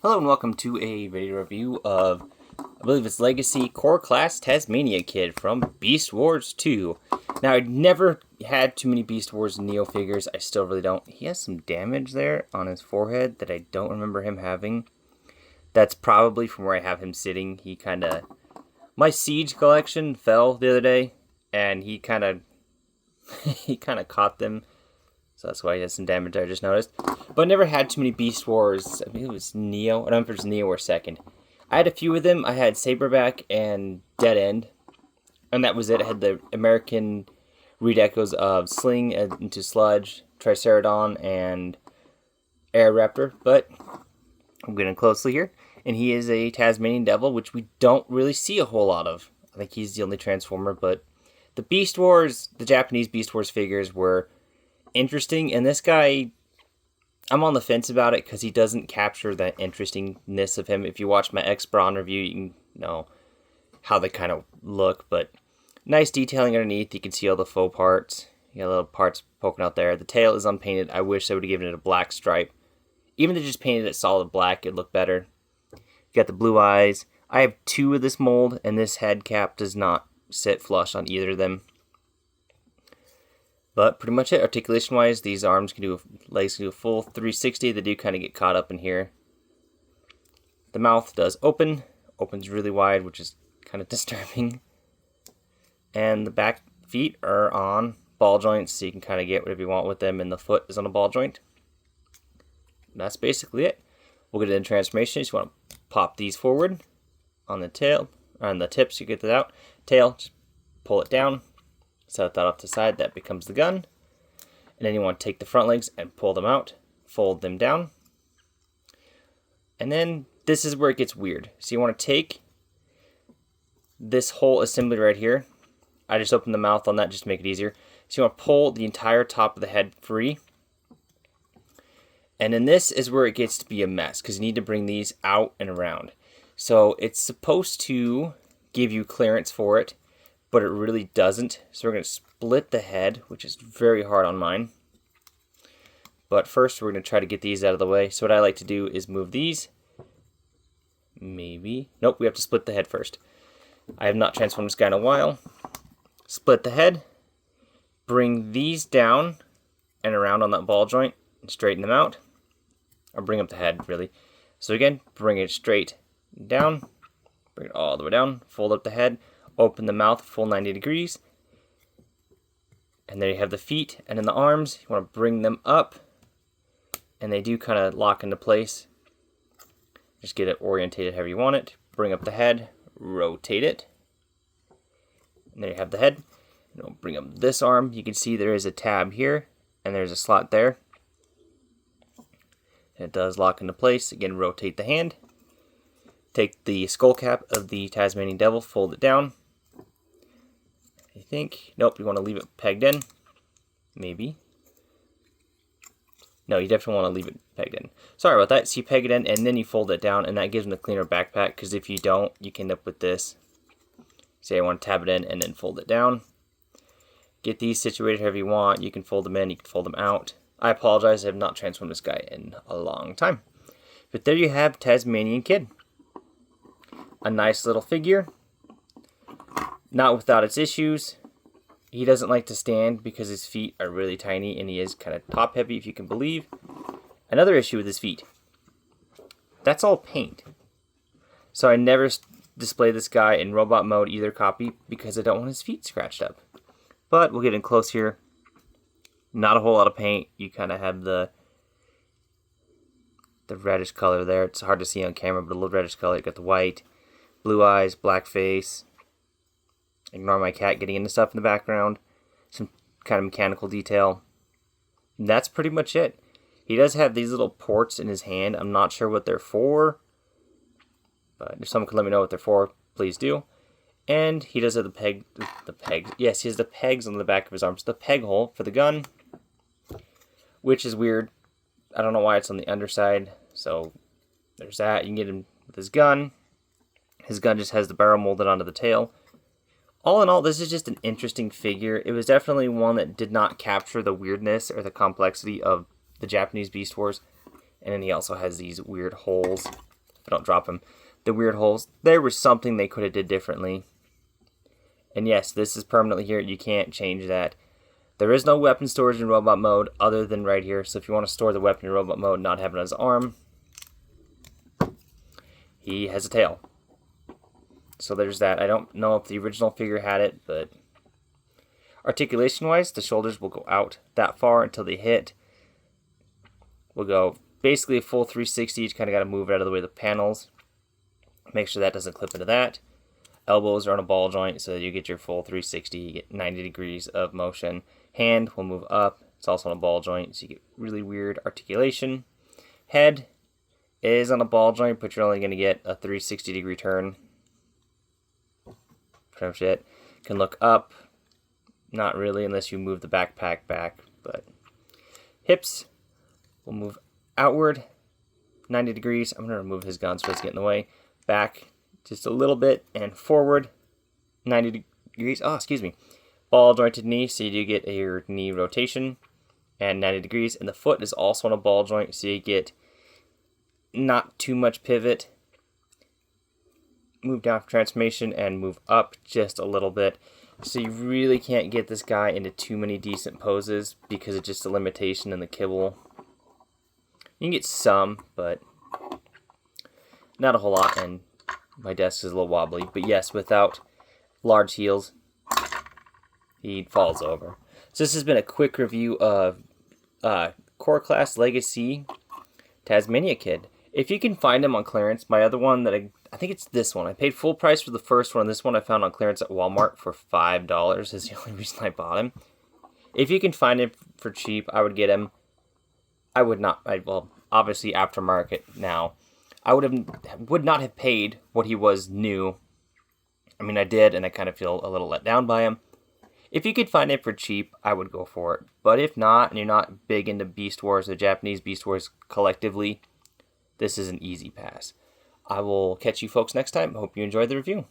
Hello and welcome to a video review of, I believe it's Legacy Core Class Tasmania Kid from Beast Wars 2. Now, I'd never had too many Beast Wars Neo figures. I still really don't. He has some damage there on his forehead that I don't remember him having. That's probably from where I have him sitting. He kind of... My Siege collection fell the other day, and he kind of caught them. So that's why he has some damage there, I just noticed. But I never had too many Beast Wars. I think it was Neo. I don't know if it was Neo or second. I had a few of them. I had Saberback and Dead End. And that was it. I had the American redecos of Sling into Sludge, Triceratodon, and Air Raptor. But I'm getting closely here. And he is a Tasmanian Devil, which we don't really see a whole lot of. I think he's the only Transformer. But the Beast Wars, the Japanese Beast Wars figures were interesting, and this guy, I'm on the fence about it because he doesn't capture that interestingness of him. If you watch my X-Brawn review, you can know how they kind of look, but nice detailing underneath. You can see all the faux parts. You got little parts poking out there. The tail is unpainted. I wish they would have given it a black stripe. Even if they just painted it solid black, it'd look better. You got the blue eyes. I have two of this mold, and this head cap does not sit flush on either of them. But pretty much it. Articulation-wise, these legs can do a full 360. They do kind of get caught up in here. The mouth does open. Opens really wide, which is kind of disturbing. And the back feet are on ball joints, so you can kind of get whatever you want with them. And the foot is on a ball joint. And that's basically it. We'll get into transformation. You just want to pop these forward on the tail, on the tips. You get that out. Tail, just pull it down. Set that off to the side, that becomes the gun. And then you want to take the front legs and pull them out, fold them down. And then this is where it gets weird. So you want to take this whole assembly right here. I just opened the mouth on that just to make it easier. So you want to pull the entire top of the head free. And then this is where it gets to be a mess, because you need to bring these out and around. So it's supposed to give you clearance for it, but it really doesn't. So we're going to split the head, which is very hard on mine. But first we're going to try to get these out of the way. So what I like to do is move these. Maybe. Nope, we have to split the head first. I have not transformed this guy in a while. Split the head. Bring these down and around on that ball joint and straighten them out. Or bring up the head, really. So again, bring it straight down. Bring it all the way down. Fold up the head. Open the mouth full 90 degrees. And there you have the feet. And in the arms, you want to bring them up. And they do kind of lock into place. Just get it orientated however you want it. Bring up the head. Rotate it. And there you have the head. And we'll bring up this arm. You can see there is a tab here. And there's a slot there. And it does lock into place. Again, rotate the hand. Take the skull cap of the Tasmanian Devil. Fold it down. I think, nope, you want to leave it pegged in. Maybe. No, you definitely want to leave it pegged in. Sorry about that. So you peg it in and then you fold it down, and that gives them a cleaner backpack, because if you don't, you can end up with this. Say I want to tab it in and then fold it down. Get these situated however you want. You can fold them in, you can fold them out. I apologize, I have not transformed this guy in a long time. But there you have Tasmanian Kid. A nice little figure. Not without its issues. He doesn't like to stand because his feet are really tiny, and he is kind of top heavy, if you can believe. Another issue with his feet. That's all paint. So I never display this guy in robot mode either copy, because I don't want his feet scratched up. But we'll get in close here. Not a whole lot of paint. You kind of have the reddish color there. It's hard to see on camera, but a little reddish color. You got the white, blue eyes, black face. Ignore my cat getting into stuff in the background. Some kind of mechanical detail. And that's pretty much it. He does have these little ports in his hand. I'm not sure what they're for. But if someone can let me know what they're for, please do. And he does have the pegs. Yes, he has the pegs on the back of his arms. The peg hole for the gun. Which is weird. I don't know why it's on the underside. So there's that. You can get him with his gun. His gun just has the barrel molded onto the tail. All in all, this is just an interesting figure. It was definitely one that did not capture the weirdness or the complexity of the Japanese Beast Wars. And then he also has these weird holes if I don't drop him. The weird holes. There was something they could have did differently. And yes, this is permanently here. You can't change that. There is no weapon storage in robot mode other than right here. So if you want to store the weapon in robot mode, not have it on his arm, he has a tail. So there's that. I don't know if the original figure had it, but articulation-wise, the shoulders will go out that far until they hit. We'll go basically a full 360. You kind of got to move it out of the way of the panels. Make sure that doesn't clip into that. Elbows are on a ball joint, so you get your full 360. You get 90 degrees of motion. Hand will move up. It's also on a ball joint, so you get really weird articulation. Head is on a ball joint, but you're only going to get a 360 degree turn. Pretty much it. Can look up. Not really, unless you move the backpack back. But hips will move outward 90 degrees. I'm going to remove his gun so it's getting in the way. Back just a little bit and forward 90 degrees. Oh, excuse me. Ball jointed knee, so you do get your knee rotation and 90 degrees. And the foot is also on a ball joint, so you get not too much pivot. Move down for transformation and move up just a little bit. So you really can't get this guy into too many decent poses because it's just a limitation in the kibble. You can get some, but not a whole lot, and my desk is a little wobbly. But yes, without large heels, he falls over. So this has been a quick review of Core Class Legacy Tasmania Kid. If you can find him on clearance, my other one that I think it's this one. I paid full price for the first one. This one I found on clearance at Walmart for $5 is the only reason I bought him. If you can find him for cheap, I would get him. I would not. Well, obviously aftermarket now. I would not have paid what he was new. I mean, I did, and I kind of feel a little let down by him. If you could find it for cheap, I would go for it. But if not, and you're not big into Beast Wars, the Japanese Beast Wars collectively, this is an easy pass. I will catch you folks next time. I hope you enjoyed the review.